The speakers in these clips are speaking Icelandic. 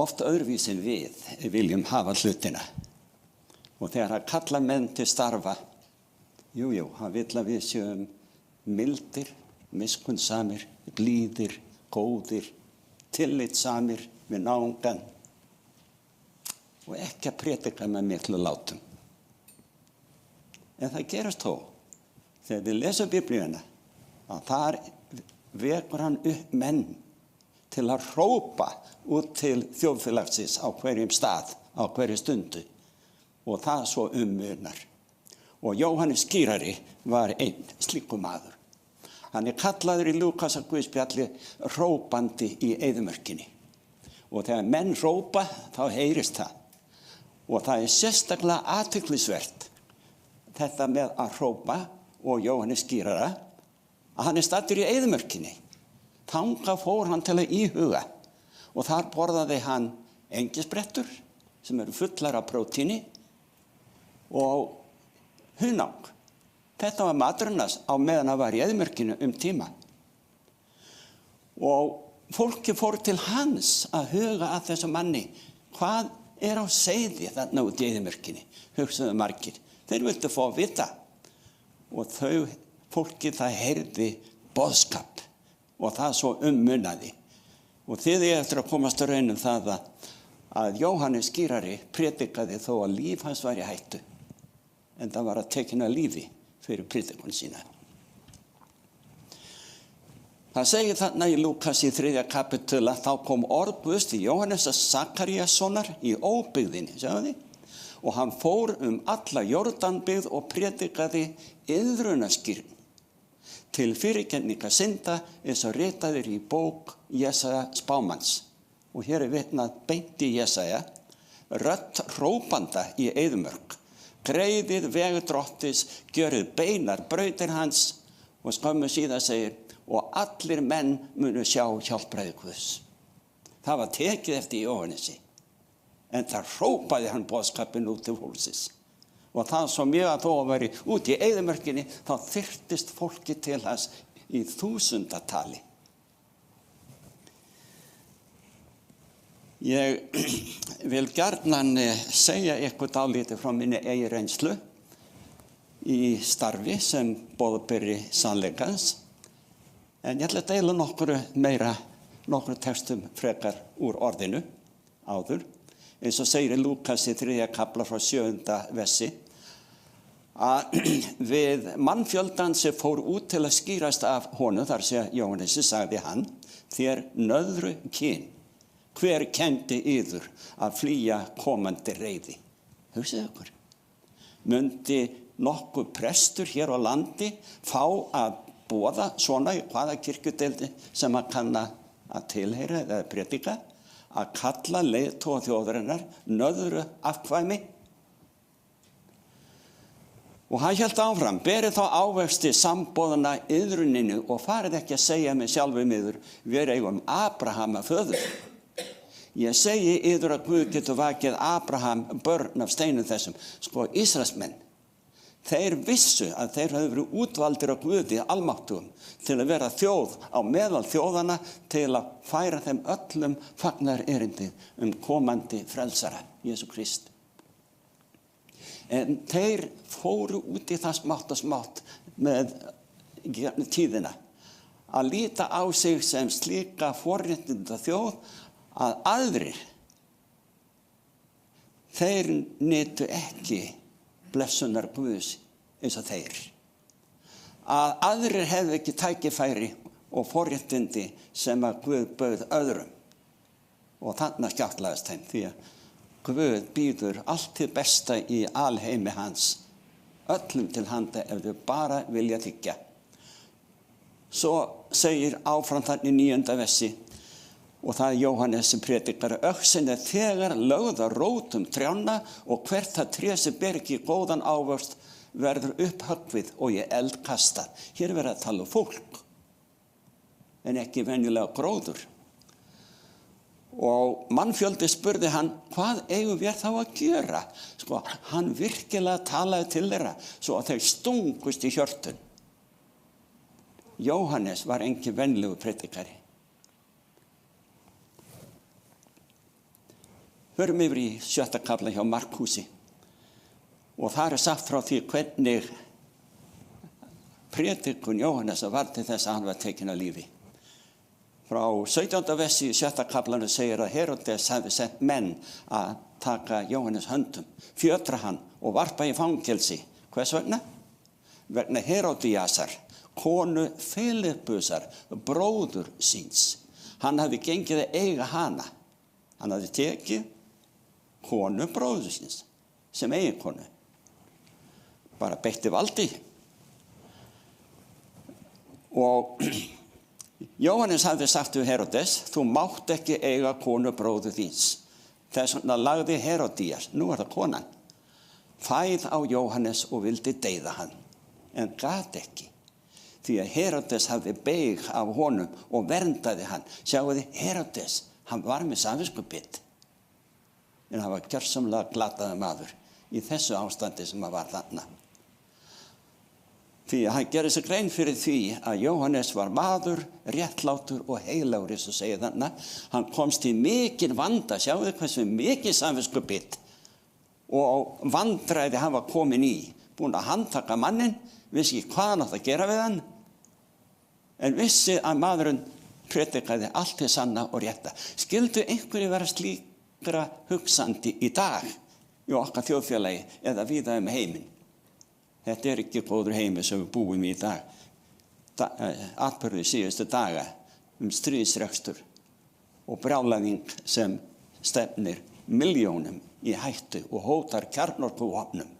oft öðruvísi en við viljum hafa hlutina. Og þegar hann kalla menn til starfa, hann vill að við séum mildir, miskunnsamir, blíðir, góðir, tillitssamir við náungan og ekki að predika með miklu látum. En það gerast þó, þegar við lesum Biblíuna, að þar vekur hann upp menn til að hrópa út til þjóðfélagsins á hverjum stað, á hverju stundu, og það svo munar. Og Jóhannes skírari var einn slíkur maður. Hann kallaður í Lúkasar guðspjalli hrópandi í eyðimörkinni. Og þegar menn hrópa, þá heyrist það. Og það sérstaklega athyglisvert, þetta með að hrópa og Jóhannes skírara, að hann staddur í eyðimörkinni. Þangað fór hann til að íhuga. Og þar borðaði hann engisbrettur, sem eru fullar af prótíni, og hunang. Þetta var maturinn á meðan hann var í eyðimörkinu tíma. Og fólki fór til hans að huga að þessu manni. Hvað á seiði þarna út í eyðimörkinni? Hugsaðu margir. Þeir vildu fá að vita. Og fólki það heyrði boðskap. Og það svo munaði. Og þið eftir að komast að raun það að Jóhannes skírari predikaði þó að líf hans var í hættu. En það var að tekina lífi fyrir predikun sína. Það segir þarna í Lúkas í 3. kapitúla, þá kom orð Guðs til Jóhannesar Sakaríassonar í óbyggðinni, sjáðu þið? Og hann fór alla Jórdanbyggð og predikaði iðrunaskýrn til fyrirkenninga synda eins og ritaðir í bók Jesaja spámanns. Og hér vitnað beint í Jesaja, rödd hrópanda í eyðimörk. Greiðið veg Drottis, gjörið beinar brautir hans, og skömmu síðan segir, og allir menn munu sjá hjálpræði Guðs. Það var tekið eftir Jóhannesi, en það hrópaði hann boðskapinn út til fólksins. Og það svo mjög að þó að veri út í eyðimörkinni, þá þyrftist fólki til hans í þúsundatali. Ég vil gjarnan segja eitthvað dálítið frá minni eigin reynslu í starfi sem boðberi sannleikans. En ég ætla að deila nokkru textum frekar úr orðinu áður. Eins og segir í Lúkas í 3. kapla frá 7. versi, að við mannfjöldan sem fór út til að skýrast af honum, þar sé Jóhannesi, sagði hann, þér nöðru kyn. Hver kendi yður að flýja komandi reiði? Hugsið ykkur. Mundi nokkuð prestur hér á landi fá að boða svona í hvaða kirkjudeildi sem að kanna að tilheyra eða predika, að kalla leiðtoga þjóðarinnar nöðru afkvæmi? Og hann hélt áfram, berið þá ávexti sambóðuna iðruninu og farið ekki að segja með sjálfum yður, við eigum Abraham að föður. Ég segi yður að Guð getur vakið Abraham börn af steinum þessum. Sko, Ísraelsmenn, þeir vissu að þeir höfðu verið útvaldir af Guði almáttugum til að vera þjóð á meðal þjóðana til að færa þeim öllum fagnaðarerindið komandi frelsara, Jesú Krist. En þeir fóru út í það smátt og smátt með tíðina að líta á sig sem slíka forréttinda þjóð að aðrir, þeir nytu ekki blessunar Guðs eins og þeir. Að aðrir hefðu ekki tækifæri og forréttindi sem að Guð bauð öðrum. Og þarna skjátlaðist þeim, því að Guð býður allt til besta í alheimi hans, öllum til handa ef þau bara vilja þiggja. Svo segir áfram þarna í 9. versi, og það Jóhannes sem predikar, öxin þegar lögða rótum trjánna og hvert það tré sem ber ekki góðan ávöxt verður upphöggvið og í eld kastað. Hér verður að tala fólk, en ekki venjulega gróður. Og mannfjöldi spurði hann, hvað eigum við þá að gera? Sko, hann virkilega talaði til þeirra, svo að þeir stungust í hjörtun. Jóhannes var engin venjulegur predikari. Förum yfir í 7. kafla hjá Markúsi og þar sagt frá því hvernig prédikun Jóhannesar var til þess að hann var tekinn af lífi. Frá 17. versi í 7. kaflanum segir að Herodes hefði sent menn að taka Jóhannes höndum, fjötra hann og varpa í fangelsi. Hvers vegna? Vegna Herodíasar, konu Filippusar, bróður síns. Hann hafði gengið að eiga hana. Hann hafði tekið konu bróður síns sem eiginkonu. Bara beitti valdi. Og Jóhannes hafði sagt við Herodes, þú mátt ekki eiga konu bróður þíns. Þess vegna lagði Herodías, nú það konan, fæð á Jóhannes og vildi deyða hann, en gat ekki. Því að Herodes hafði beig af honum og verndaði hann. Sjáuði, Herodes, hann var með samviskubit, en hann var gjörsamlega glataði maður í þessu ástandi sem hann var þarna. Því að hann gerði sig grein fyrir því að Jóhannes var maður, réttlátur og heilagur, eins og segir þarna. Hann komst í mikinn vanda, sjáðu hversu mikið samviskubit og vandræði hann var komin í. Búinn að handtaka manninn, vissi ekki hvað hann átti að gera við hann, en vissi að maðurinn predikaði allt til sanna og rétta. Skyldu einhverju vera slíkra hugsandi í dag í okkar þjóðfélagi eða víða heiminn? Þetta ekki góður heimi sem við búum í dag. Atburði síðustu daga stríðsrekstur og brjálæðing sem stefnir milljónum í hættu og hótar kjarnorkuvopnum.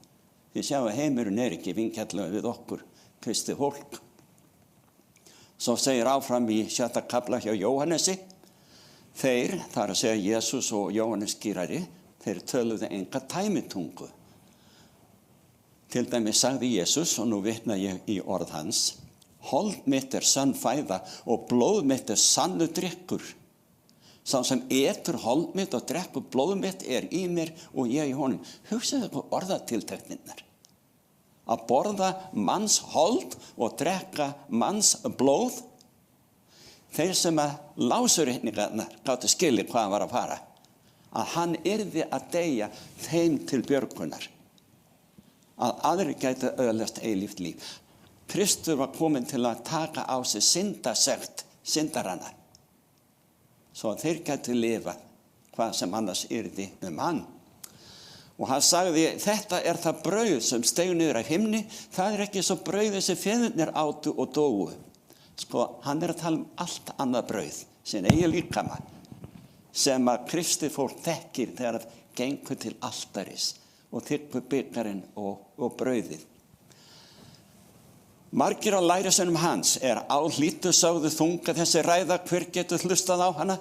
Þið sjáu að heimurinn ekki vingjarnlega við okkur, kristið fólk. Svo segir áfram í 7. kafla hjá Jóhannesi, þeir, þar að segja Jesús og Jóhannes skírari, þeir töluðu enga tæmitungu. Til dæmis sagði Jesús, og nú vitna ég í orð hans, hold mitt sönn fæða og blóð mitt sannu drykkur. Sá sem etur hold mitt og drekkur blóð mitt í mér og ég í honum. Hugsaðu hvað orðatiltekninnar. Að borða manns hold og drekka manns blóð. Þeir sem að lásureikningarnar gátu skilja hvað hann var að fara. Að hann yrði að deyja þeim til björgunar. Að aðrir gætu öðlast eilíft líf. Kristur var kominn til að taka á sig syndasekt syndarana, svo að þeir gætu lifa hvað sem annars yrði hann. Og hann sagði, þetta það brauð sem steig niður af himni, það ekki svo brauðið sem feðurnir átu og dóu. Sko, hann að tala allt annað brauð, sin eigin líkama, sem að kristið fólk þekkir þegar það gengur til altaris og þykkur byggarinn og brauðið. Margir á lærisveinum hans álítu sögðu þunga þessi ræða, hver getur hlustað á hana?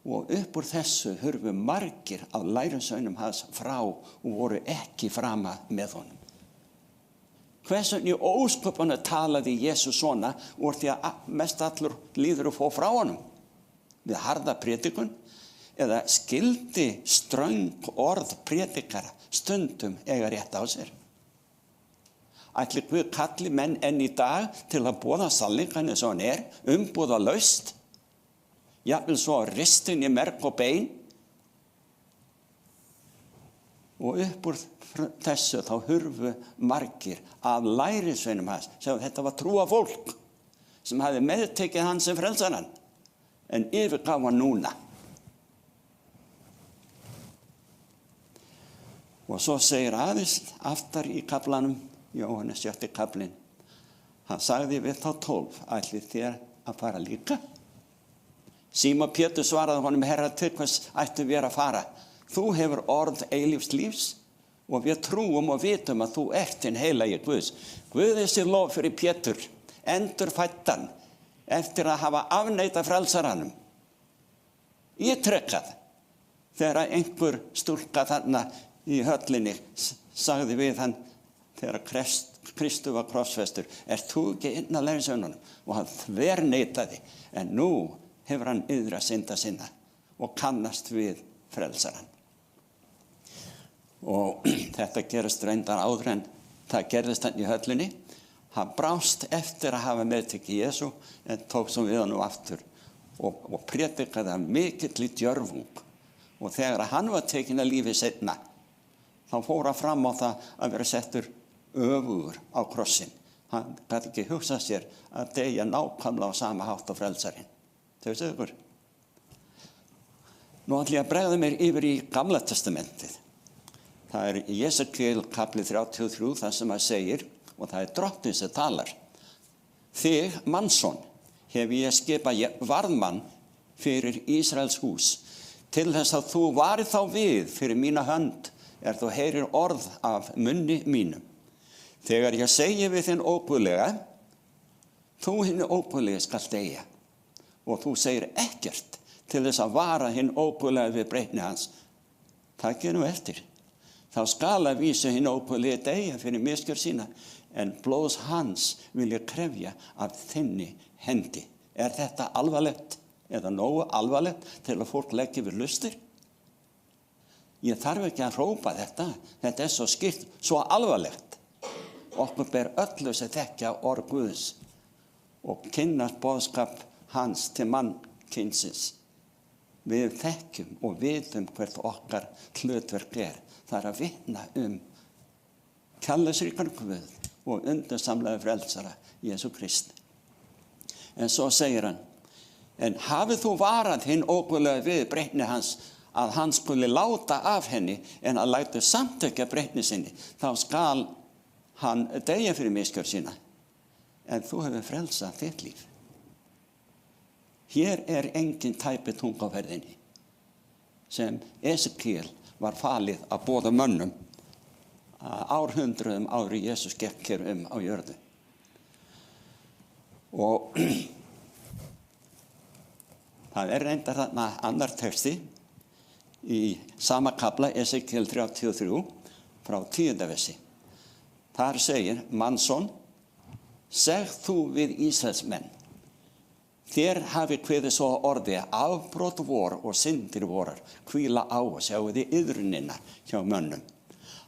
Og upp úr þessu hurfu margir á lærisveinum hans frá og voru ekki frama með honum. Hvers vegna í ósköpunum talaði Jesús svona úr því að mest allur líður að fá frá honum? Við harða predikun? Eða skildi ströng orð predikara stundum eiga rétt á sér. Ætli Guð kalli menn enn í dag til að boða sannleikann eins og hann umbúðalaust, jafnvel svo ristin í merg og bein. Og upp úr þessu þá hurfu margir af lærisveinum hans. Þetta var trúa fólk sem hafði meðtekið hann sem frelsarann, en yfirgaf hann núna. Og svo segir aðeins aftar í kaflanum, Jóhannes 7. kaflinn, hann sagði við þá 12, ætlið þér að fara líka? Símon Pétur svaraði honum, Herra, til hvers ættum við að fara? Þú hefur orð eilífs lífs og við trúum og vitum að þú hinn heilagi Guðs. Guði sé lof fyrir Pétur, endurfæddan, eftir að hafa afneitað frelsaranum. Ítrekað, þegar einhver stúlka þarna í höllinni sagði við hann þegar Kristur var krossfestur, þú ekki inn að lærisveinunum? Og hann þverneitaði, en nú hefur hann yðra synda sinna og kannast við frelsarann. Og þetta gerist reyndar áður en það gerðist hann í höllinni. Hann brást eftir að hafa meðtekið Jesú, en tók svo við hann aftur og predikaði af mikilli djörfung Og þegar hann var tekinn að lífi seinna, þá fór hann fram á það að vera settur öfugur á krossinn. Hann gat ekki hugsað sér að deyja nákvæmlega á sama hátt á frelsarinn. Þau séu ykkur. Nú ætla ég að bregða mér yfir í Gamla testamentið. Það er Jesekiel kapli 33 þar sem að segir, og það er Drottinn sem talar: Þig, mannsson, hef ég skipað varðmann fyrir Ísraels hús, til þess að þú varð þá við fyrir mína hönd, þú heyrir orð af munni mínum. Þegar ég segi við þinn óguðlega, þú hinn óguðlega skal deyja, og þú segir ekkert til þess að vara hinn óguðlega við breytni hans. Takið nú eftir. Þá skal að vísu hinn óguðlega deyja fyrir misgjörð sína, en blóðs hans vil ég krefja af þinni hendi. Er þetta alvarlegt eða nógu alvarlegt til að fólk leggi við lustir? Ég þarf ekki að hrópa þetta. Þetta er svo skýrt, svo alvarlegt. Okkur ber öllu sem þekkja orð Guðs og kynnast boðskap hans til mannkynsins. Við þekkjum og vitum hvert okkar hlutverk er. Það er að vitna kærleiksríkan Guð og undursamlega frelsara Jesú Kristi. En svo segir hann: En hafið þú varað hinn óguðlega við breytni hans, að hann skuli láta af henni en að lætur samtökja breytni sinni, þá skal hann deyja fyrir misgjörð sína, en þú hefur frelsað þitt líf. Hér er engin tæpi tunga á ferðinni sem Esekiel var falið að boða mönnum árhundruðum ári Jesús gekk hér á jörðu. Og það er reyndar þarna annar texti í sama kafla, Esekiel 33 frá 10. versi. Þar segir: Mannsson, seg þú við Ísraelsmenn, þér hafi kveðið svo orði, afbrot vor og syndir vorar hvíla á, og sjáu þið iðrunina hjá mönnum.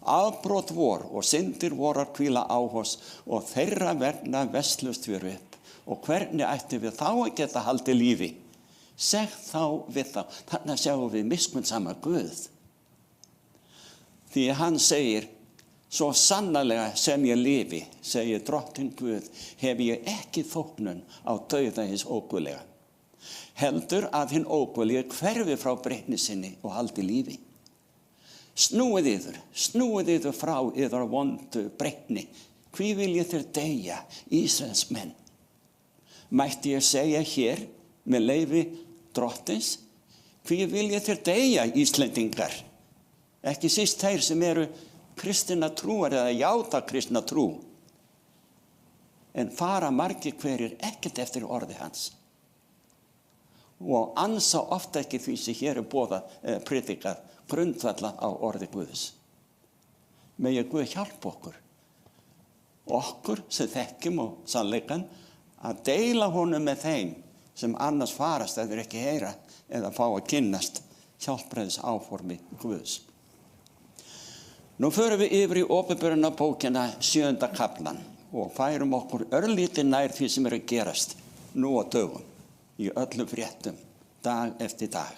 Afbrot vor og syndir vorar hvíla á oss, og þeirra vegna veslust við upp. Og hvernig ætti við þá að geta haldið lífi? Seg þá við þá. Þarna sjáum við miskunnsama Guð. Því hann segir: Svo sannarlega sem ég lifi, segir Drottinn Guð, hef ég ekki þóknun á dauða hins óguðlega. Heldur að hinn óguðlega hverfi frá breytni sinni og haldi lífi. Snúið yður frá yður vondu breytni. Hví viljið þér deyja, Ísraelsmenn? Mætti ég segja hér með leyfi Drottins: Hví viljið þér deyja, Íslendingar? Ekki síst þeir sem eru kristina trúar eða játa kristina trú, en fara margir hverjir ekkert eftir orði hans og ansa ofta ekki því sem hér er boðað eða predikað grundvallað á orði Guðs. Megi Guð hjálpa okkur sem þekkjum og sannleikann, að deila honum með þeim sem annars farast eða ekki heyra eða fá að kynnast hjálpræðis áformi Guðs. Nú förum við yfir í Åpenbarunarbókina 7. kaflan og færum okkur örlítið nær því sem er að gerast nú á dögum í öllum fréttum, dag eftir dag.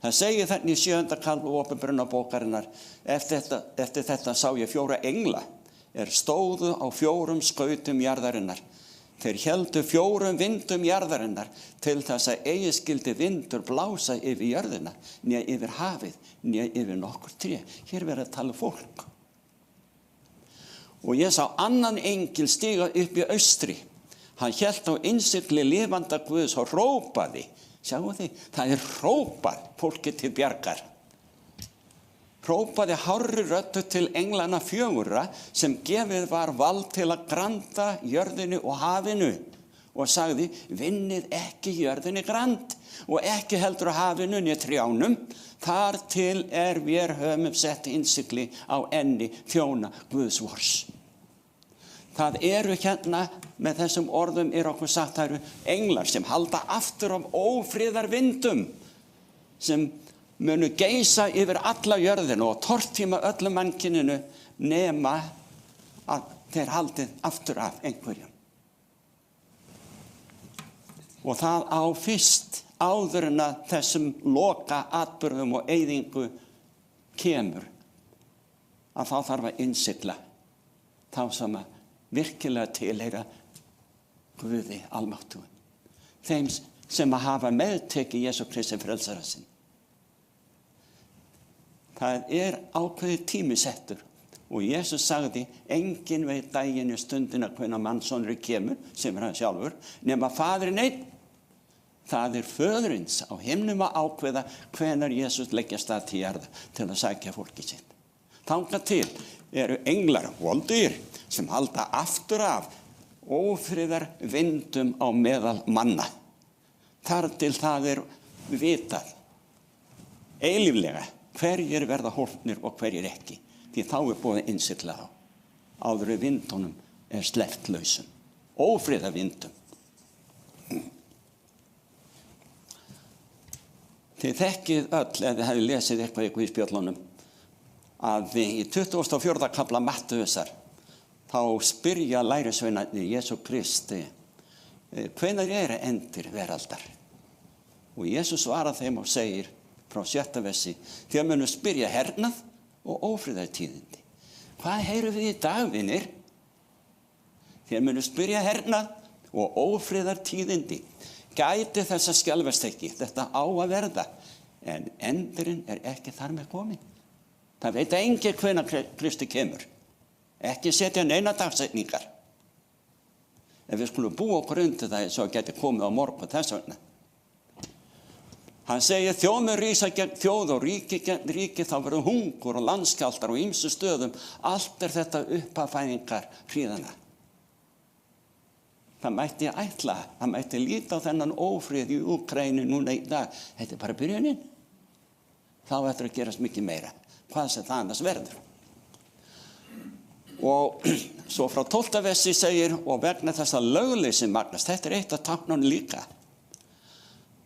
Það segir þannig í 7. kafla Åpenbarunarbókarinnar: eftir þetta sá ég 4 engla stóðu á 4 skautum jarðarinnar. Þeir héldu 4 vindum jarðarinnar til þess að eigi skyldi vindur blása yfir jörðina, né yfir hafið, né yfir nokkur tré. Hér verður að tala fólk. Og ég sá annan engil stiga upp í austri. Hann hélt á innsigli lifanda Guðs og hrópaði. Sjáu þið, það er hrópað fólki til bjargar. Hrópaði hárri röddu til englana 4 sem gefið var vald til að granda jörðinu og hafinu, og sagði: vinnið ekki jörðinni grand og ekki heldur hafinu né trjánum, þar til vér höfum sett innsigli á enni þjóna Guðs vors. Það eru hérna með þessum orðum okkur sagt, það eru englar sem halda aftur af ófriðar vindum sem munu geisa yfir alla jörðinu og tortíma öllu mannkyninu nema að þeir haldið aftur af einhverjum. Og það á fyrst áður en að þessum loka atburðum og eyðingu kemur, að þá þarf að innsigla þá sem að virkilega tilheyra Guði almáttugum. Þeim sem að hafa meðtekið Jesú Kristi frelsara sinn. Það ákveðið tímisettur og Jesús sagði, enginn veit daginn og stundina hvenær mannssonurinn kemur, sem hann sjálfur, nema Faðirinn einn. Það föðurins á himnum að ákveða hvenær Jesús leggja stað til jarðar til að sækja fólki sitt. Þangað til eru englar, voldir, sem halda aftur af ófriðar vindum á meðal manna. Þar til það vitað eilíflega hverjir verða horfnir og hverjir ekki. Því þá búið að innsigla þá. Áður vindunum sleppt lausum. Ófriða vindum. Þið þekkið öll, ef þið hefði lesið eitthvað í Guðspjöllunum, að í 24. kafla Mattheusar, þá spyrja lærisveinarnir Jesú Kristi, hvenær endir veraldar? Og Jesús svarar þeim og segir frá 7. versi, þér munu spyrja hernað og ófriðartíðindi. Hvað heyrum við í dag, vinir? Þér munu spyrja hernað og ófriðartíðindi. Gæti þessa skelfast ekki, þetta á að verða, en endurinn ekki þar með komin. Það veit enginn hvenær Kristi kemur. Ekki setja neina dagsetningar. Ef við skulum búa okkur undir það, svo geti komið á morgun þess vegna. Hann segir, þjóð mun rísa gegn þjóð og ríki gegn ríki, þá verður hungur og landskjálftar og ýmsum stöðum. Allt þetta uppafæðingar hríðana. Það mætti ætla, það mætti líta á þennan ófrið í Úkraínu núna í dag. Þetta bara byrjunin. Þá ættir að gerast mikið meira. Hvað sem það annars verður. Og svo frá 12. versi segir, og vegna þess að lögleysi magnast, þetta eitt af táknunum líka.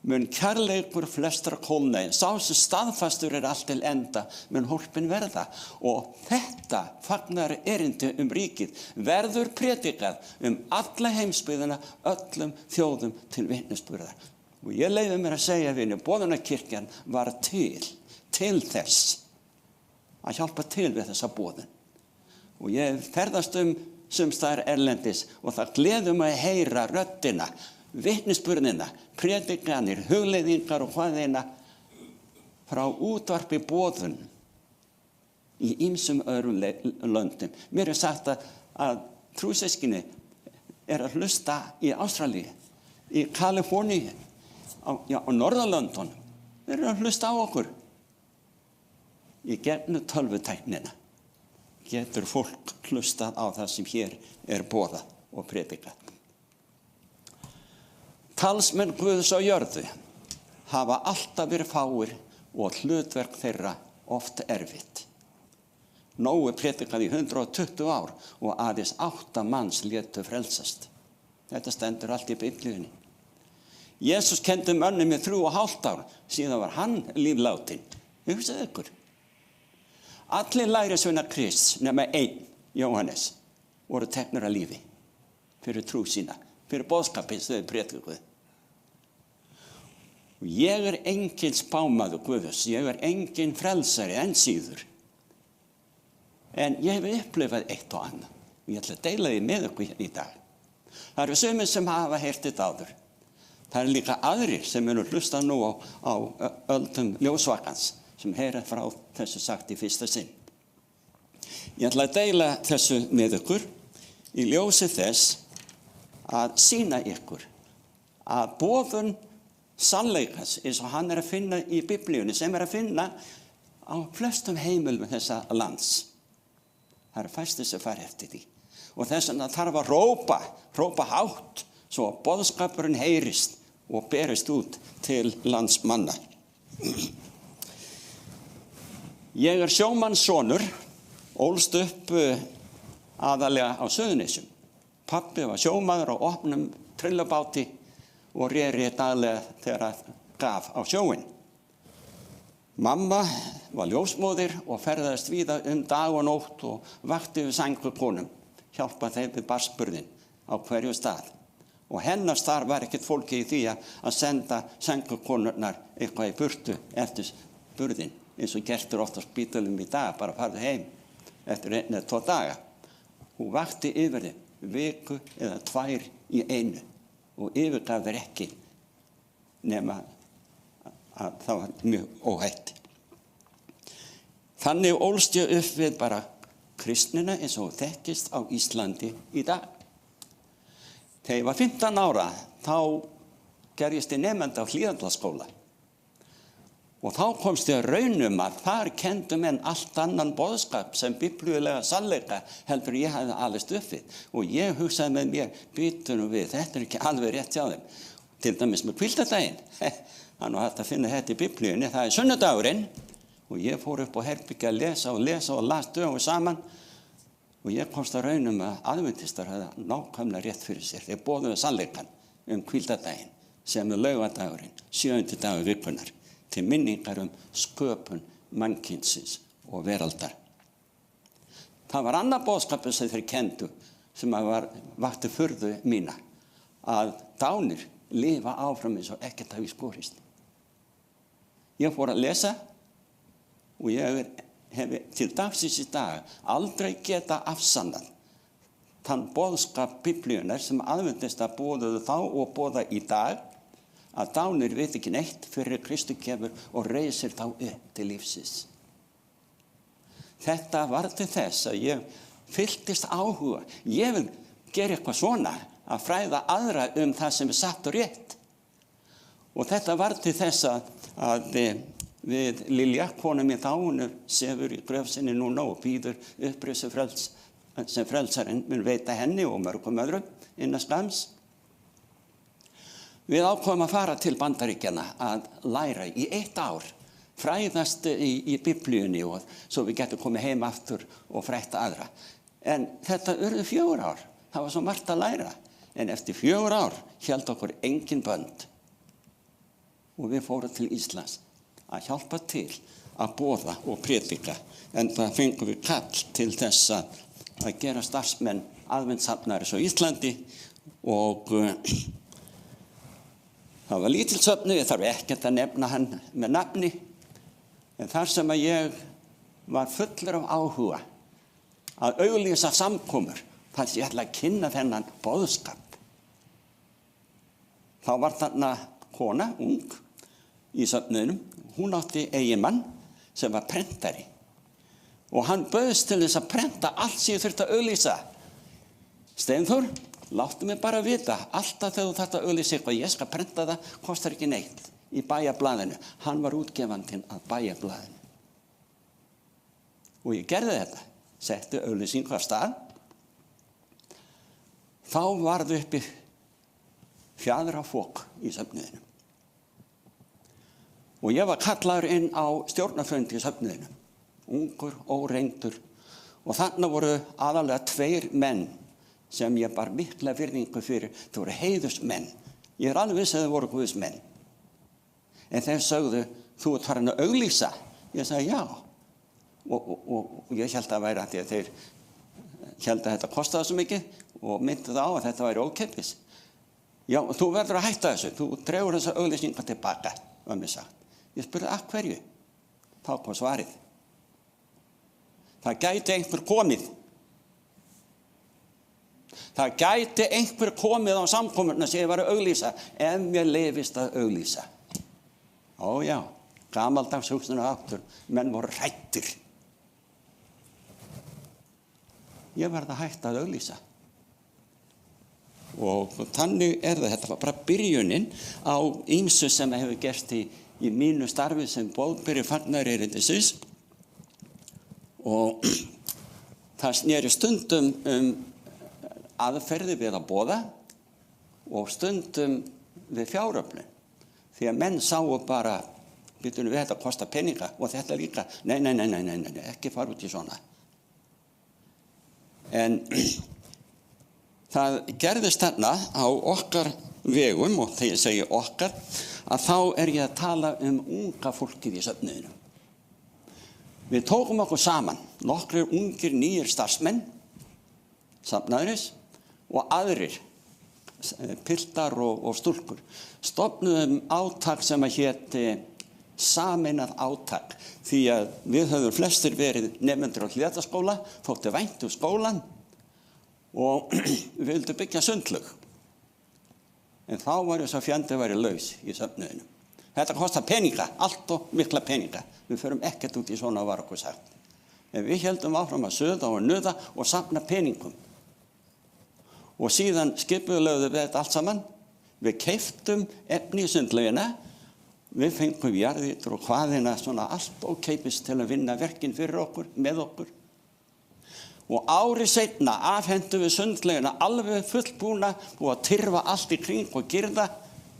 Mun kærleikur flestra kólna, sá sem staðfastur allt til enda, mun hólpin verða. Og þetta fagnar erindi ríkið verður predikað alla heimsbyggðina, öllum þjóðum til vitnisburðar. Og ég leyfi mér að segja, boðunarkirkjan var til þess að hjálpa til við þessa boðun. Og ég ferðast sumstaðar erlendis og það gleður mig að heyra röddina, vitnisburðina, predikanir, hugleiðingar og hvaðeina frá útvarpi boðun í ýmsum öðrum löndum. Mér sagt að trúsystkini að hlusta í Ástralíu, í Kaliforníu, á Norðurlöndunum. Þeir að hlusta á okkur. Í gegnum tölvutæknina getur fólk hlustað á það sem hér boðað og predikað. Talsmenn Guðs á jörðu hafa alltaf verið fáir og hlutverk þeirra oft erfitt. Nóu predikaði í 120 ár og aðeins 8 manns létu frelsast. Þetta stendur allt í Biblíunni. Jesús kenndi mönnum í 3,5 ár, síðan var hann líflátinn. Hugsaðu ykkur. Allir lærisveinar Krists nema einn, Jóhannes, voru teknir að lífi fyrir trú sína, fyrir boðskapinn sem þau predikuðu. Og ég enginn spámaður Guðs, ég enginn frelsari en síður. En ég hef upplifað eitt og annað. Og ég ætla að deila því með ykkur í dag. Það eru sumir sem hafa heyrt þetta áður. Það eru líka aðrir sem eru hlusta nú á öldum ljósvakans sem heyra frá þessu sagt í fyrsta sinn. Ég ætla að deila þessu með ykkur í ljósi þess að sýna ykkur að boðun sannleikans eins og hann að finna í Biblíunni sem að finna á flestum heimilum þessa lands. Það eru fæstir sem fara eftir því. Og þess vegna þarf að rópa hátt svo að boðskapurinn heyrist og berist út til landsmanna. Ég sjómannssonur, ólst upp aðalega á Suðurnesjum. Pabbi var sjómaður á opnum trillubáti og reri daglega þegar það gaf á sjóinn. Mamma var ljósmóðir og ferðaðist víða dag og nótt og vakti við sængur konum, hjálpa þeim við barnsburðinn á hverju stað. Og hennar starf var ekkert fólki í því að senda sengukonurnar eitthvað í burtu eftir burðin, eins og gert oft á spítalum í dag, bara farðu heim eftir 1 eða 2 daga. Hún vakti yfir þeim viku eða 2 í einu og yfirgaf þeir ekki nema að það var mjög óhætt. Þannig ólst ég upp við bara kristnina eins og þekkist á Íslandi í dag. Þegar ég var 15 ára, þá gerðist ég nemandi á Hlíðarskóla. Og þá komst ég að raunum að þar kendu menn allt annan boðskap sem biblíulega sannleika heldur ég hafði alist upp við. Og ég hugsaði með mér, býtum við, þetta er ekki alveg rétt hjá þeim. Til dæmis með hvíldardaginn. Það var hægt að finna þetta í biblíunni, það er sunnudagurinn. Og ég fór upp á herbergi að lesa og las dögum saman. Og ég komst að raunum að aðventistar hafði nákvæmlega rétt fyrir sér. Þeir boðuðu sannleikann hvíldardaginn sem er laugardagurinn, 7. dagur vikunnar, til minningar sköpun mannkynsins og veraldar. Það var annað boðskapur sem þeir kendu sem vakti furðu mína, að dánir lifa áfram eins og ekkert hafi skorist. Ég fór að lesa og ég hef til dagsins í dag aldrei geta afsannað þann boðskap biblíunar sem aðventistar boðuðu þá og boða í dag, að dánir veit ekki neitt fyrir Kristur kemur og reisir þá upp til lífsins. Þetta var til þess að ég fylltist áhuga. Ég vil gera eitthvað svona, að fræða aðra það sem er satt og rétt. Og þetta var til þess að við Lilja, kona mín þá, hún sefur í gröf sinni núna og bíður uppreissu sem frelsarinn mun veita henni og mörgum öðrum innan skamms. Við ákváðum að fara til Bandaríkjanna að læra í 1 ár, fræðast í biblíunni og svo við getum komið heim aftur og frætt aðra. En þetta urðu 4 ár, það var svo margt að læra. En eftir 4 ár hélt okkur engin bönd og við fórum til Íslands að hjálpa til að boða og predika. En það fengum við kall til þess að gera starfsmenn aðventssafnaris á Íslandi og það var lítilsöfnu, ég þarf ekkert að nefna hann með nafni, en þar sem að ég var fullur af áhuga að auglýsa samkomur, þar sem ég ætla að kynna þennan boðskap. Þá var þarna kona, ung, í söfnuðinum, hún átti eiginmann sem var prentari og hann bauðst til þess að prenta allt sem ég þurfti að auglýsa. Steinþór, láttu mig bara vita, alltaf þegar þú þarft að auglýsa eitthvað, ég skal prenta það, kostar ekki neitt í Bæjarblaðinu. Hann var útgefandinn að Bæjarblaðinu. Og ég gerði þetta, setti auglýsingu af stað. Þá varð uppi fjaðrafok í söfnuðinum. Og ég var kallaður inn á stjórnarfundi í söfnuðinu, ungur, óreyndur. Og þarna voru aðalega 2 menn sem ég bar mikla virðingu fyrir. Það voru heiðursmenn. Ég er alveg viss að það voru guðsmenn. En þeir sögðu, þú ert farin að auglýsa. Ég sagði, já. Og ég held að væri að því að þeir held að þetta kostaði svo mikið og myndi það á að þetta væri ókeypis. Já, þú verður að hætta þessu. Þú dregur þessa auglýsinga tilbaka, var mér sagt. Ég spurði, af hverju? Þá kom svarið. Það gæti einhver komið. Það gæti einhver komið á samkomurna sem ég var að auglýsa, ef mér leyfist að auglýsa. Ó já, gamaldags hugsunarháttur, menn voru hræddir. Ég varð að hætta að auglýsa. Og þannig þetta var bara byrjunin á ýmsu sem hefur gerst í mínu starfi sem boðberi fagnaðarerindisins. Og það sneri stundum aðferði við að boða og stundum við fjáröflun. Því að menn sáu bara, við þetta kostar peninga og þetta líka. Nei, ekki fara út í svona. En það gerðist þarna á okkar vegum, og þegar ég segi okkar, að þá er ég að tala unga fólkið í söfnuðinu. Við tókum okkur saman, nokkrir ungir nýjir starfsmenn, safnaðuris, og aðrir piltar og stúlkur, stofnuðum átak sem að héti sameinað átak, því að við höfum flestir verið nemendur á Hlíðarskóla, þótti vænt skólan og við vildum byggja sundlaug. En þá var þess að fjandi væri laus í söfnuðinu. Þetta kostar peninga, allt og mikla peninga. Við förum ekkert út í svona, var okkur sagt. En við heldum áfram að suða og nuða og safna peningum. Og síðan skipulegðum við þetta allt saman. Við keyptum efni í sundlaugina. Við fengum jarðýtur og hvaðina svona allt ókeypis til að vinna verkin fyrir okkur, með okkur. Og ári seinna afhentum við sundlaugina alveg fullbúna og að tyrfa allt í kring og girða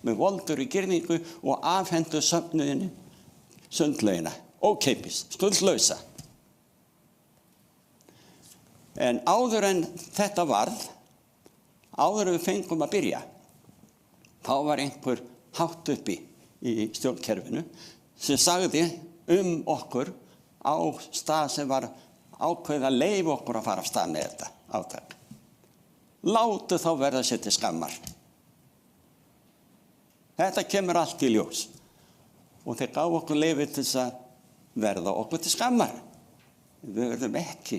með voldur í girðingu og afhentum söfnuðinni sundlaugina, ókeypis, skuldlausa. En áður en þetta varð, áður en við fengum að byrja, þá var einhver hátt uppi í stjórnkerfinu sem sagði okkur á stað sem var ákveðið að leyfa okkur að fara af stað með þetta átak. Látu þá verða sér til skammar. Þetta kemur allt í ljós. Og þeir gáfu okkur leyfi til þess að verða okkur til skammar. Við verðum ekki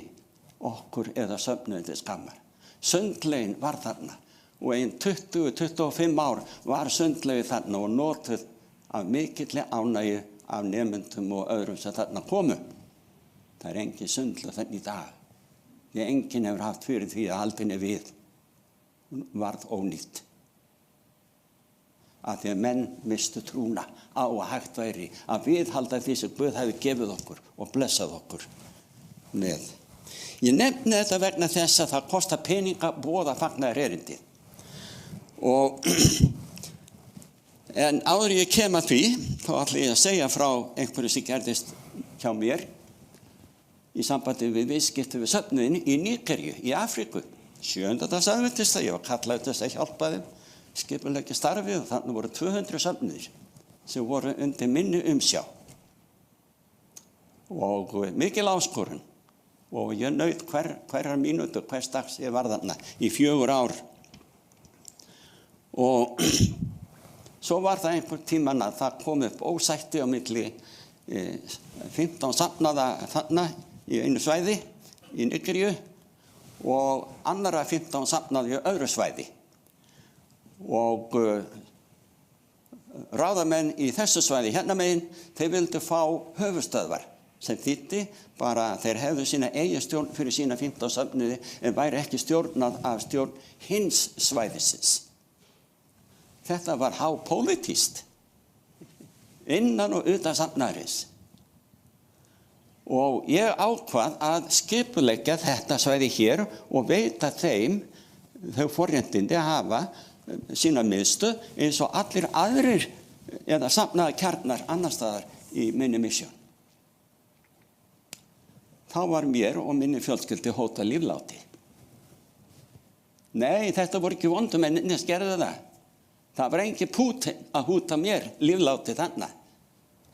okkur eða söfnuðin til skammar. Sundlaugin var þarna og 20-25 ár var sundlaugin þarna og notuð af mikilli ánægju af nemendum og öðrum sem þarna komu. Það er engin sundlaug þarna í dag. Því enginn hefur haft fyrir því að haldinni við varð ónýtt. Að því að menn mistu trúna á að hægt væri að viðhalda því sem Guð hefði gefið okkur og blessað okkur með. Ég nefni þetta vegna þess að það kostar peninga boða fagnaðar erindi. En áður ég kem að því, þá ætla ég að segja frá einhverju sem gerðist hjá mér í sambandi við viðskipti við söfnuðin í Nígeríu, í Afríku. 7. dags aðventista, ég var kallaður til þess að hjálpa þeim skipuleggja starfið og þannig voru 200 söfnuðir sem voru undir minni umsjá. Og mikil áskorun. Og ég naut hverjar mínútu, hvers dags ég var þarna í 4 ár. Og svo var það einhver tíman að það kom upp ósætti á milli 15 safnaða þarna í einu svæði í Nígeríu og annara 15 safnaði í öðru svæði. Og ráðamenn í þessu svæði hérna megin, þeir vildu fá höfuðstöðvar sem þýddi bara þeir hefðu sína eigin stjórn fyrir sína 15 söfnuði en væri ekki stjórnað af stjórn hins svæðisins. Þetta var hápólitískt innan og utan safnaðarins. Og ég ákvað að skipuleggja þetta svæði hér og veita þeim þau forréttindi að hafa sína miðstöð eins og allir aðrir eða safnaða kjarnar annar staðar í minni misjón. Þá var mér og minni fjölskyldu hótað lífláti. Nei, þetta voru ekki vondumenn sem gerðu það. Það var engin Pútín að hóta mér lífláti þarna.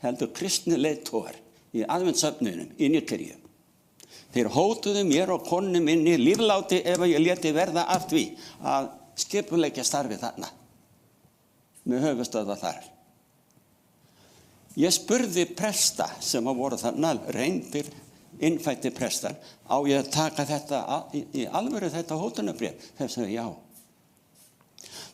Heldur kristni leiðtogar í aðventssöfnuðinum í Nígeríu. Þeir hótuðu mér og konu minni lífláti ef ég léti verða af því að skipuleggja starfið þarna með höfuðstöðva þar. Ég spurði presta sem voru þarna, reyndir innfæddir prestar, á ég að taka þetta í alvöru þetta hótunarbréf? Þeir sagði já.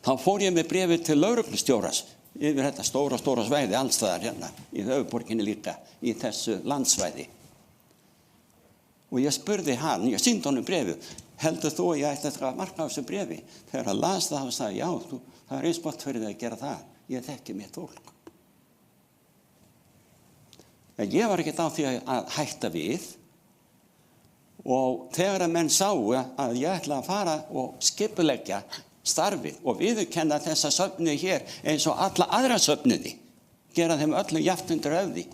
Þá fór ég með bréfið til lögreglustjórans yfir þetta stóra svæði allstaðar hérna í höfuðborginni líka í þessu landsvæði. Og ég spurði hann, ég sýndi honum bréfið, heldur þú að ég ætti að marka á þessu bréfi? Þegar hann las það og sagði, já, það er eins gott fyrir þig að gera það. Ég þekki mitt fólk. En ég var ekkert á því að hætta við. Og þegar að menn sáu að ég ætla að fara og skipuleggja starfið og viðurkenna þessa söfnuði hér eins og alla aðra söfnuði, gera þeim öllum jafnt undir höfði.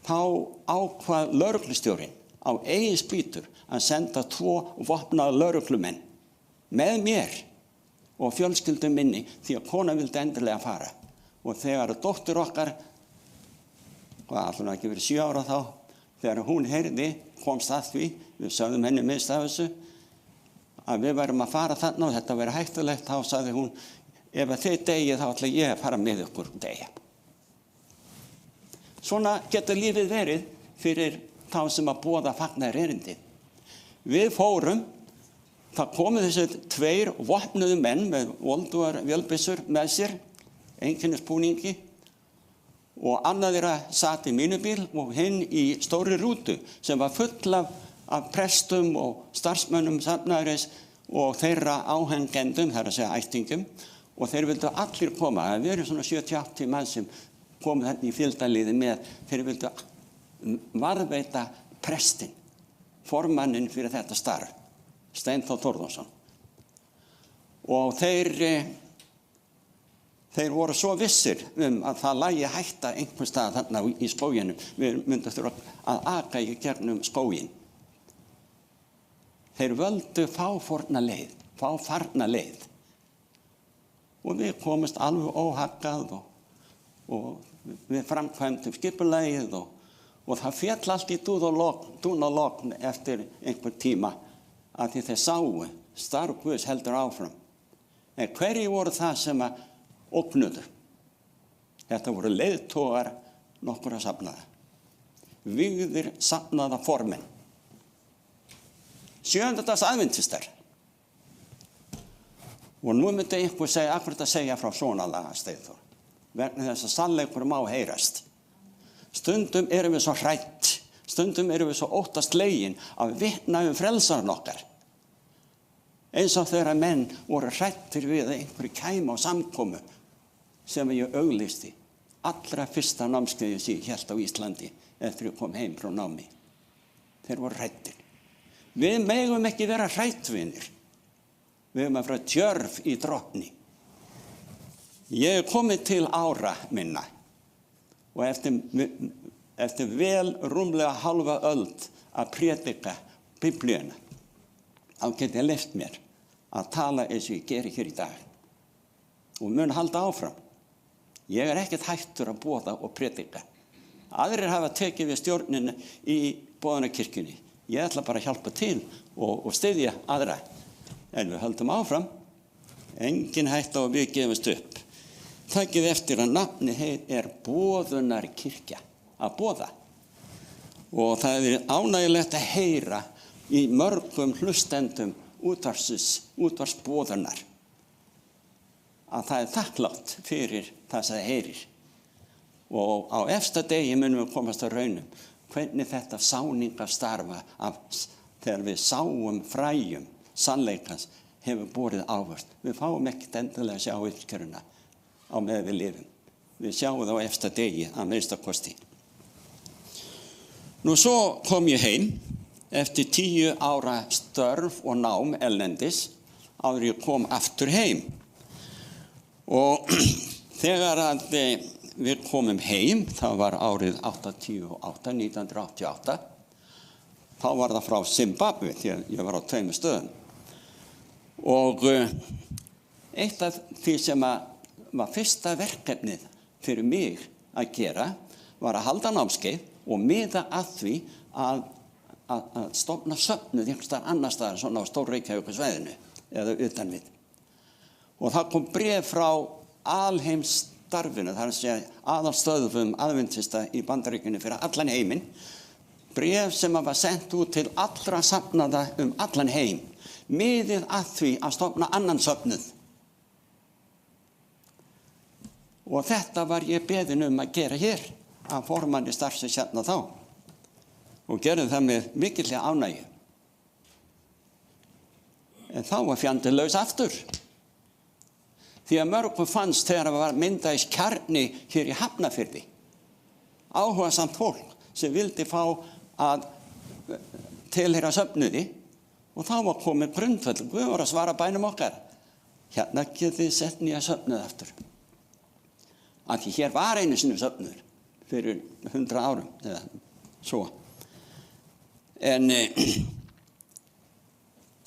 Þá ákvað lögreglustjórinn á eigin spýtur að senda 2 vopnaða lögreglumenn með mér og fjölskyldu minni því að kona vildi endilega fara. Og þegar dóttir okkar, allir ekki verið 7 ára þá, þegar hún heyrði, komst að því, við sögðum henni minnst af þessu, að við værum að fara þarna og þetta væri hættulegt, þá sagði hún, ef að þið deyið þá ætla ég að fara með ykkur og deyja. Svona getur lífið verið fyrir þá sem að boða fagnaðarerindið. Við fórum, það komu þessi 2 vopnuðu menn með voldugar vélbyssur með sér, einkennisbúningi, og annað þeirra sat í mínu bíl og hinn í stóri rútu sem var full af prestum og starfsmönnum safnaðarins og þeirra áhengendum, það er að segja ættingum, og þeir vildu allir koma. Við erum svona 70-80 mann sem komu þarna í fylgdarliði með, þeir vildu varðveita prestin, formannin fyrir þetta starf, Steinþór Þórðarson. Og þeir voru svo vissir að það lægi hætta einhvers staðar þarna í skóginum. Við myndum þurfa að aka í gegnum skógin. Þeir völdu fáfarna leið. Og við komumst alveg óhaggað og við framkvæmdum skipulagið og það féll allt í dún og logn eftir einhver tíma að því þeir sáu starf Guðs heldur áfram. En hverju voru það sem að ógnuðu? Þetta voru leiðtogar nokkurra safnaða. Vígðir safnaða formenn. 7. dags aðventistar. Og nú myndi einhver segja, akkur þetta segja frá svona Steinþór, vegna þess að sannleikur má heyrast. Stundum erum við svo hrætt, stundum erum við svo óttaslegin að vitna frelsarann okkar. Eins og þeirra menn voru hrættir við að einhverju kæma á samkomu sem ég auglýsti allra fyrsta námskeiði sem ég hélt á Íslandi eftir ég kom heim frá námi. Þeir voru hrættir. Við megum ekki vera hrættvinir. Við erum að vera djörf í Drottni. Ég er komið til ára minna og eftir vel rúmlega halva öld að prédika Biblíuna, þá get ég leyft mér að tala eins og ég geri hér í dag og mun halda áfram. Ég er ekkert hættur að boða og prédika. Aðrir hafa tekið við stjórnina í boðunarkirkjunni. Ég ætla bara að hjálpa til og styðja aðra. En við höldum áfram. Engin hætta og við gefumst upp. Takið eftir að nafni er boðunarkirkja, að boða. Og það er ánægilegt að heyra í mörgum hlustendum útvarpsboðunar að það er þakklátt fyrir það sem það heyrir. Og á efsta degi munum við komast að raunum hvernig þetta sáningastarfa þegar við sáum fræjum sannleikans hefur borið ávöxt. Við fáum ekkert endilega að sjá uppskjöruna á meðan við lifum. Við sjáum það á efsta degi að minnsta kosti. Nú svo kom ég heim eftir 10 ára störf og nám erlendis áður ég kom aftur heim. Og þegar að við komum heim, það var árið 1988, þá var það frá Zimbabwe, því að ég var á 2 stöðum. Og eitt af því sem var fyrsta verkefnið fyrir mig að gera var að halda námskeið og miða að því að stofna söfnuð einhvers staðar annars staðar, svona á Stór-Reykjavíkursvæðinu eða utan við. Og það kom bréf frá alheimsstarfinu, það er að segja aðalstöðvum aðventista í Bandaríkjunni fyrir allan heiminn. Bréf sem var sendt út til allra safnaða allan heim, miðið að því að stofna annan söfnuð. Og þetta var ég beðinn að gera hér, að formanni starfsins hérna þá. Og gerði það með mikilli ánægju. En þá var fjandinn laus aftur. Því að mörgum fannst þegar það var myndaðis kjarni hér í Hafnarfirði. Áhugasamt fólk sem vildi fá að tilheyra söfnuði og þá var komið grundvöll. Guð var að svara bænum okkar. Hérna getið þið sett nýja söfnuð aftur. Af því hér var einu sinni söfnuður fyrir 100 árum eða svo. En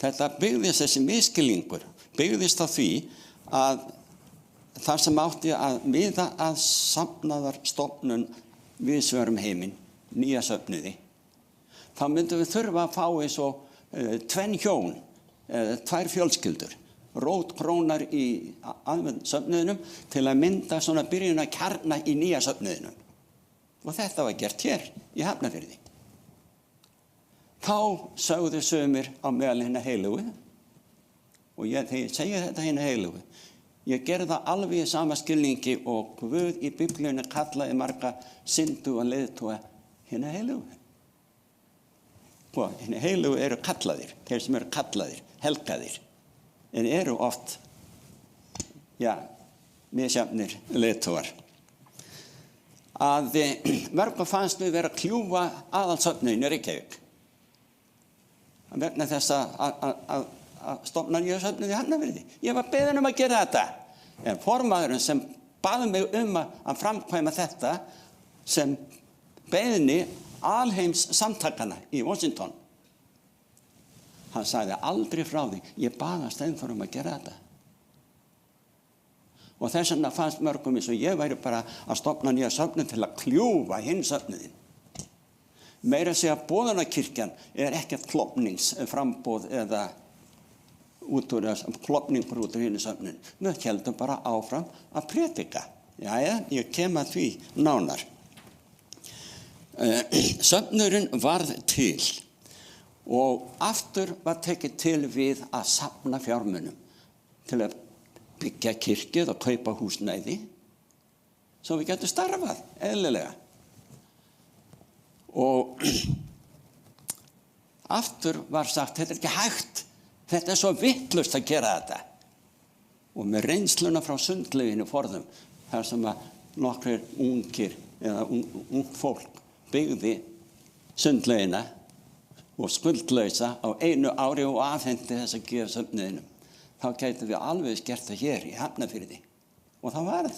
þetta byggðist þessi misskilningur, byggðist á því að það sem átti að miða að safnaðarstofnun viðsvegar heiminn, nýja söfnuði, þá myndum við þurfa að fá eins og 2 hjón tvær fjölskyldur, rótgrónar í aðventsöfnuðinum til að mynda svona byrjun að kjarna í nýja söfnuðinum. Og þetta var gert hér í Hafnarfirði. Þá sögðu sumir á meðal hinna heilugu, og þegar ég segi þetta hinna heilugu, ég gerði það alveg í sama skilningi og Guð í Biblíunni kallaði marga synduga leiðtoga hinna heilugu. Og hinna heilugu eru kallaðir, þeir sem eru kallaðir, helgaðir, en eru oft, misjafnir leiðtogar. Að mörgum fannst við vera að kljúfa aðalsöfnuðinn í Reykjavík. Vegna þess að stofna nýja söfnuð í Hafnarfirði. Ég var beðinn að gera þetta. En formaðurinn sem baði mig að framkvæma þetta sem beiðni alheims samtakana í Washington. Hann sagði aldrei frá því, ég baðast ennþá að gera þetta. Og þess vegna fannst mörgum eins og ég væri bara að stofna nýja söfnuð til að kljúfa hinn söfnuðinn. Meira að segja að boðunarkirkjan ekkert klofningsframboð eða klofningur út úr hinn söfnuðinn. Við héldum bara áfram að predika. Ég kem að því nánar. Söfnuðurinn varð til og aftur var tekið til við að safna fjármunum til að byggja kirkju og kaupa húsnæði svo við getum starfað eðlilega. Og aftur var sagt, þetta ekki hægt, þetta svo vitlaust að gera þetta. Og með reynsluna frá sundlauginu forðum, þar sem að nokkrir ungir eða ung fólk byggði sundlaugina og skuldlausa á einu ári og afhendi þess að gefa söfnuðinum. Þá gætum við alveg gert það hér í Hafnarfirði. Og það varð.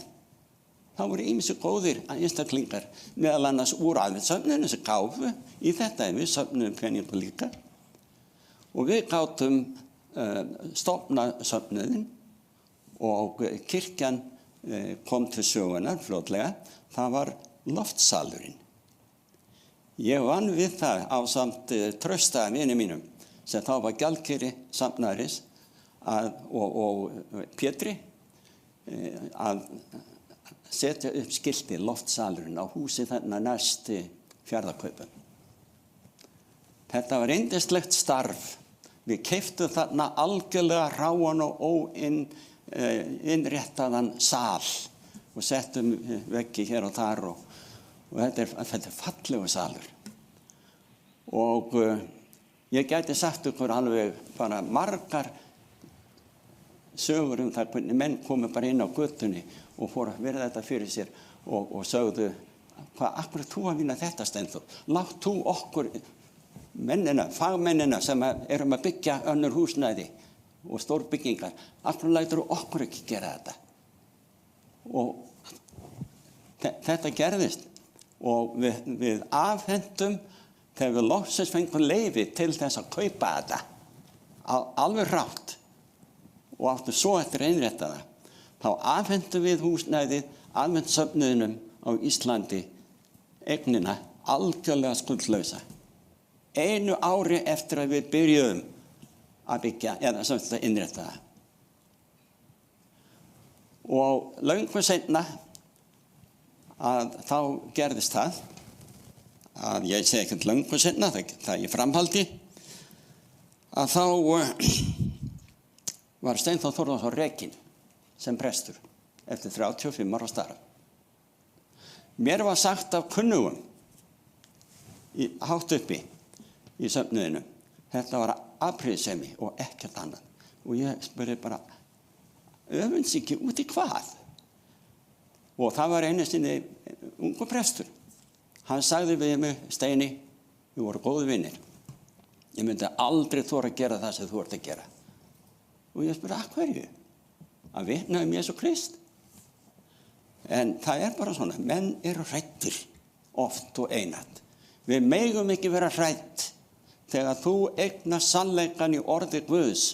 Þá voru ýmsir góðir einstaklingar, meðal annars úr aðventsöfnuðinu sem gáfu í þetta, við söfnuðum peninga líka. Og við gátum stofna söfnuðin og kirkjan kom til sögunar fljótlega. Það var loftsalurinn. Ég vann við það ásamt Trausta vini mínum, sem þá var gjaldkeri safnaðarins og Pétri, að setja upp skilti loftsalurinn á húsi þarna næst Fjarðarkaupum. Þetta var yndislegt starf. Við keyptum þarna algjörlega ráan og óinnréttaðan sal og settum veggi hér og þar og þetta er fallegu salur. Og ég gæti sagt ykkur alveg bara margar sögur það hvernig menn komu bara inn á götunni og fóru að verða þetta fyrir sér og sögðu, akkur þú að vinna þetta Steinþór? Látt þú okkur mennina, fagmennina sem erum að byggja önnur húsnæði og stórbyggingar, akkur lætur okkur ekki gera þetta? Og þetta gerðist. Og við afhentum þegar við loksins fengum leyfi til þess að kaupa þetta alveg rátt og áttu svo eftir innrétta það. Þá afhentum við húsnæðið aðventssöfnuðinum á Íslandi eignina algjörlega skuldlausa. 1 ári eftir að við byrjuðum að byggja eða sem þetta innrétta það. Og löngu seinna að þá gerðist það að ég segi ekkert löngu seinna, það í framhaldi að þá var Steinþór Þórðarson rekinn sem prestur eftir 35 ára starf. Mér var sagt af kunnugum hátt uppi í söfnuðinu, þetta var afbrýðisemi og ekkert annað. Og ég spurði bara, öfunds ekki út í hvað? Og það var einu sinni ungu prestur. Hann sagði við mig, Steini, við vorum góði vinir. Ég myndi aldrei þora að gera það sem þú ert að gera. Og ég spurði, af hverju? Að vitna Jesú Krist. En það bara svona, menn eru hræddir oft og einatt. Við megum ekki vera hrædd þegar þú eignar sannleikann í orði Guðs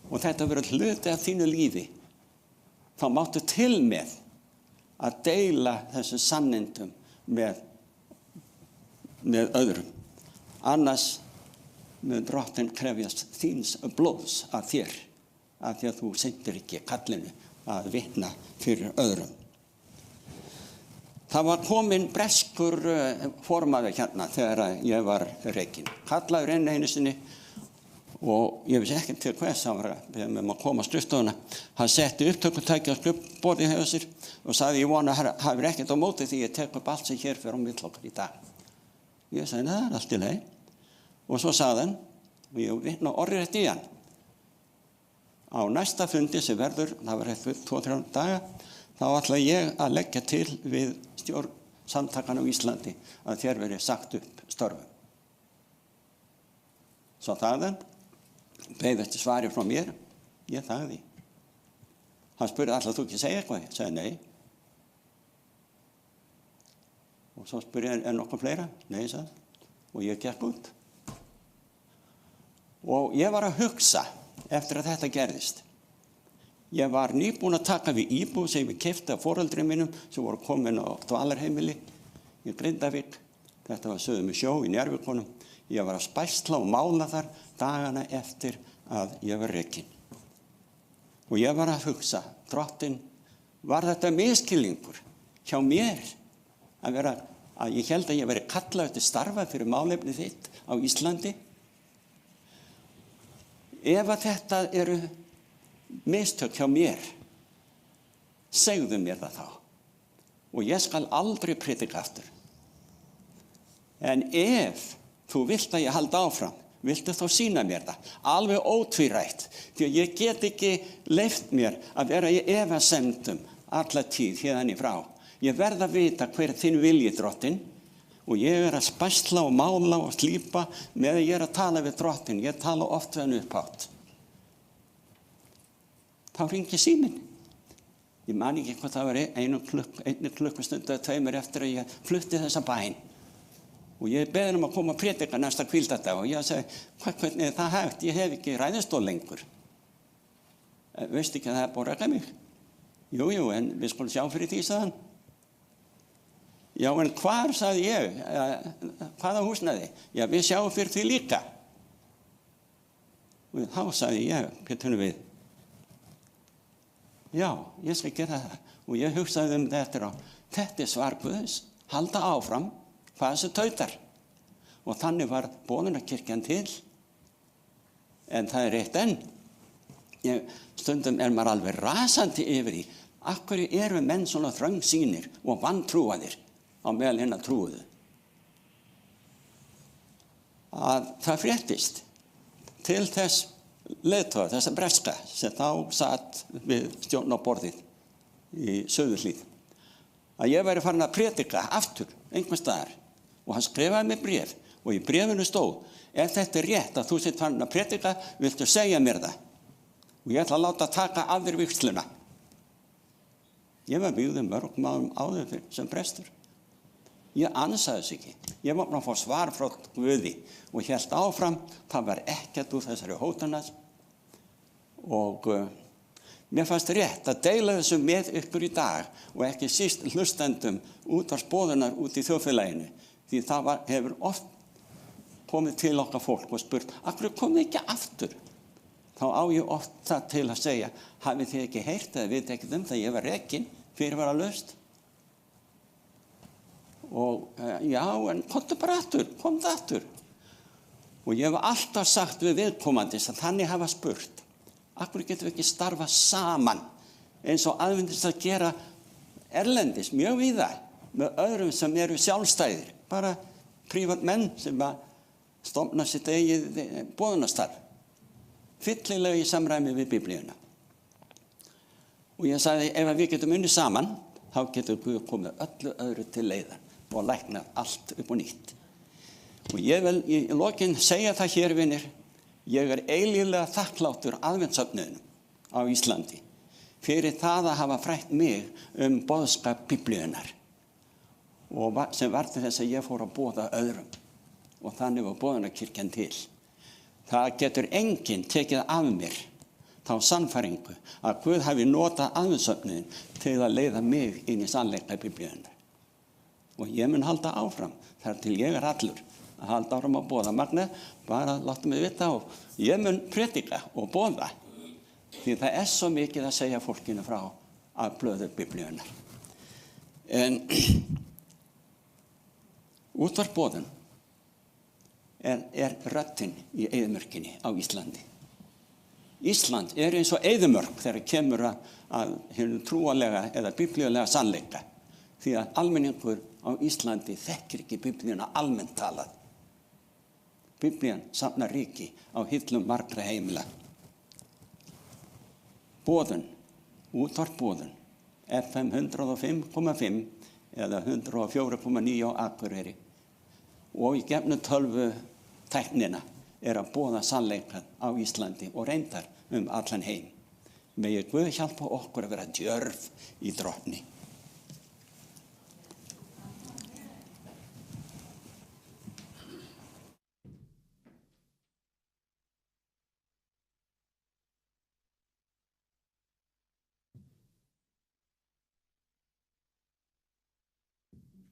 og þetta verður hluti af þínu lífi. Þá máttu til með að deila þessu sannindum með öðrum. Annars mun drottinn krefjast þíns blóðs af þér, af því að þú sinntir ekki kallinu að vitna fyrir öðrum. Það var kominn breskur formaður hérna þegar ég var rekinn. Kallaður inn einu sinni og ég vissi ekki til hvers, hann var með að koma á skrifstofuna. Hann setti upptökutæki á skrifborðið hjá sér og sagði, ég vona að hafi ekkert á móti því ég tek upp allt sem hér fyrir á milli okkar í dag. Ég sagði, það er allt í lagi. Og svo sagði hann, og ég vitna orðrétt í hann, á næsta fundi sem verður, það var eftir 2-3 daga, þá ætla ég að leggja til við stjórn samtakana á Íslandi að þér verið sagt upp störfum. Svo þagði hann, beið eftir svari frá mér, ég þagði. Hann spurði, ætlaðu þú ekki að segja eitthvað? Ég sagði, nei. Og svo spurði ég, nokkuð fleira? Nei, sagði. Og ég gekk út. Og ég var að hugsa eftir að þetta gerðist. Ég var nýbúin að taka við íbúð sem ég keypti af foreldrum mínum sem voru komin á dvalarheimili í Grindavík. Þetta var suður með sjó í Njarðvíkunum. Ég var að spæsla og mála þar dagana eftir að ég var rekinn. Og ég var að hugsa, drottinn, var þetta misskilningur hjá mér að ég held að ég veri kallað til starfa fyrir málefni þitt á Íslandi? Ef að þetta eru mistök hjá mér, segðu mér það þá. Og ég skal aldrei predika aftur. En ef þú vilt að ég halda áfram, viltu þá sýna mér það, alveg ótvírætt, því að ég get ekki leyft mér að vera í efasemdum alla tíð hérðan í frá. Ég verð að vita hver þinn vilji, drottinn, og ég að spæsla og mála og slípa með að ég að tala við drottinn. Ég tala oft við hann upphátt. Þá hringi síminn. Ég man ekki hvað það var einu klukkustund eða 2 eftir að ég flutti þessa bæn. Og ég beði að koma að predika næsta hvíldardag og ég segi, hvernig er það hægt? Ég hef ekki ræðustól lengur. Veistu ekki að það er búið að reka mig? Jú, en við skulum sjá fyrir því, sagði hann. Já, en hvar, sagði ég, hvaða húsnæði? Já, við sjáum fyrir því líka. Og þá sagði ég, Pétur við, já, ég skal gera það. Og ég hugsaði þetta og þetta er svar Guðs, halda áfram, hvað þessu tautar. Og þannig var Boðunarkirkjan til. En það er eitt enn. Stundum er maður alveg rasandi yfir því. Af hverju eru menn svona þröngsýnir og vantrúaðir á meðal hinna trúuðu? Að það fréttist til þess leiðtoga, þessa breska sem þá satt við stjórnarborðið í Suðurhlíð, að ég væri farin að predika aftur einhvers staðar og hann skrifaði mig bréf og í bréfinu stóð, ef þetta er rétt að þú sett farin að predika, viltu segja mér það? Og ég ætla að láta taka af þér vígsluna. Ég var vígður mörgum áður sem prestur. Ég ansaði þess ekki. Ég var bara að fá svar frá Guði og hélt áfram, það var ekkert úr þessari hótunar. Og mér fannst rétt að deila þessu með ykkur í dag og ekki síst hlustendum útvarpsboðunar út í þjóðfélaginu. Því það hefur oft komið til okkar fólk og spurt, af hverju komið ekki aftur? Þá á ég oft það til að segja, hafið þið ekki heyrt eða vitið ekki það ég var rekinn fyrirvaralaust? Og já, en komdu bara aftur, komdu aftur. Og ég hef alltaf sagt við viðkomandis að þannig hafa spurt, af hverju getum við ekki starfa saman eins og aðvendist að gera erlendis, mjög víða, með öðrum sem eru sjálfstæðir, bara prívat menn sem að stofna sitt eigið boðunarstarf. Fyllilega í samræmi við Biblíuna. Og ég sagði, ef við getum unnið saman, þá getur Guð komið öllu öðru til leiðar og læknað allt upp og nýtt. Og ég vil í lokin segja það hér, vinir, ég er eilíflega þakkláttur aðventssöfnuðinum á Íslandi fyrir það að hafa frætt mig boðskap Biblíunnar og sem var til þess að ég fór að boða öðrum og þannig var Boðunarkirkjan til. Það getur enginn tekið af mér þá sannfæringu að Guð hafi notað aðventssöfnuðin til að leiða mig inn í sannleika Biblíunnar. Og ég mun halda áfram þar til ég er allur að halda áfram að boða. Magne, bara láttu mig vita og ég mun predika og boða. Því það er svo mikið að segja fólkinu frá af blöðu Biblíunnar. En útvarpsboðun er röddin í eyðimörkinni á Íslandi. Ísland er eins og eyðimörk þegar kemur að hinu trúalega eða biblíulega sannleika. Því að almenningur á Íslandi þekkir ekki Biblíuna almennt talað. Biblían safnar ríki á hillum margra heimila. Boðun, útvarpsboðun, FM 105,5 eða 104,9 á Akureyri og í gegnum tölvu tæknina að boða sannleikann á Íslandi og reyndar allan heim. Megi Guð hjálpa okkur að vera djörf í drottni.